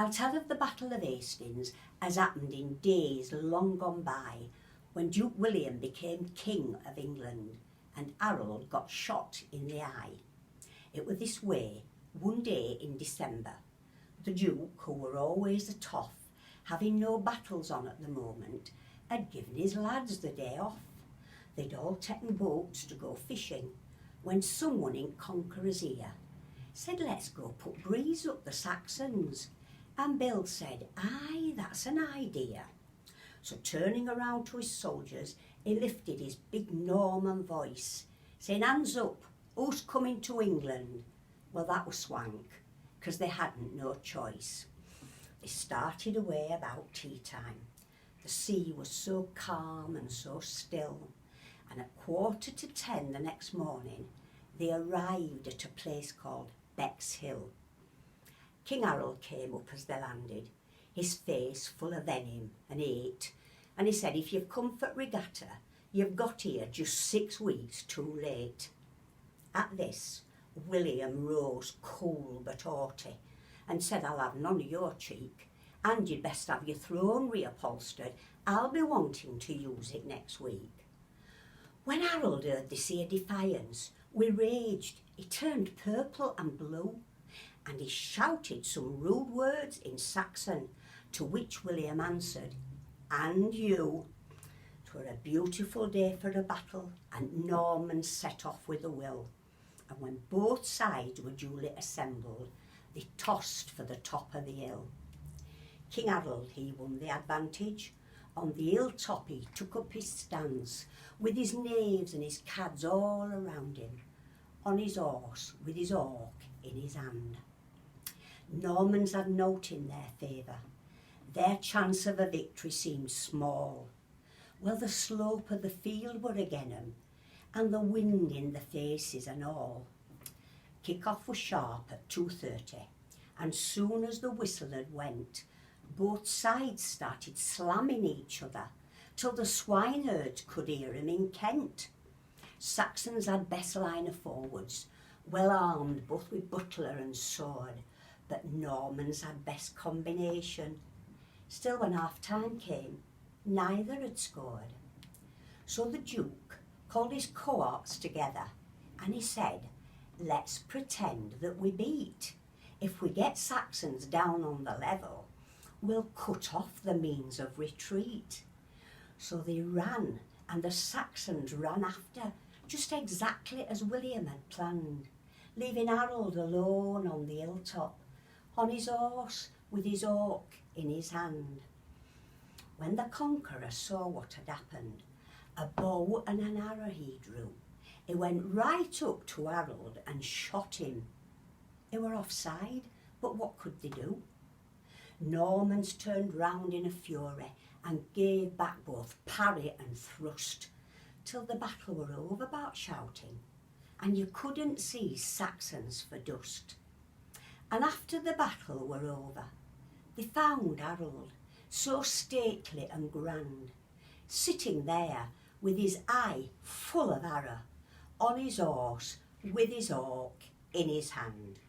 I'll tell of the Battle of Hastings as happened in days long gone by, when Duke William became King of England and Harold got shot in the eye. It was this way, one day in December. The Duke, who were always a toff, having no battles on at the moment, had given his lads the day off. They'd all taken boats to go fishing, when someone in Conqueror's ear said, "Let's go put breeze up the Saxons." And Bill said, "Aye, that's an idea." So turning around to his soldiers, he lifted his big Norman voice, saying, "Hands up, who's coming to England?" Well, that was swank, because they hadn't no choice. They started away about tea time. The sea was so calm and so still, and at 9:45 the next morning, they arrived at a place called Bexhill. King Harold came up as they landed, his face full of venom and hate, and he said, "If you've come for regatta, you've got here just 6 weeks too late." At this, William rose cool but haughty and said, "I'll have none of your cheek, and you'd best have your throne reupholstered. I'll be wanting to use it next week." When Harold heard this here defiance, we raged. He turned purple and blue, and he shouted some rude words in Saxon, to which William answered, "And you." 'Twere a beautiful day for a battle, and Normans set off with a will. And when both sides were duly assembled, they tossed for the top of the hill. King Harold, he won the advantage. On the hilltop he took up his stance, with his knaves and his cads all around him, on his horse with his hawk in his hand. Normans had nought in their favour. Their chance of a victory seemed small. Well, the slope of the field were again 'em, and the wind in the faces and all. Kick-off was sharp at 2:30, and soon as the whistle had went, both sides started slamming each other, till the swineherds could hear 'em in Kent. Saxons had best line of forwards, well armed both with butler and sword, but Normans had best combination. Still, when half-time came, neither had scored. So the Duke called his cohorts together, and he said, "Let's pretend that we beat. If we get Saxons down on the level, we'll cut off the means of retreat." So they ran, and the Saxons ran after, just exactly as William had planned, leaving Harold alone on the hilltop, on his horse with his hawk in his hand. When the conqueror saw what had happened, a bow and an arrow he drew. He went right up to Harold and shot him. They were offside, but what could they do? Normans turned round in a fury and gave back both parry and thrust, till the battle were over about shouting, and you couldn't see Saxons for dust. And after the battle were over, they found Harold, so stately and grand, sitting there with his eye full of arrow, on his horse with his hawk in his hand.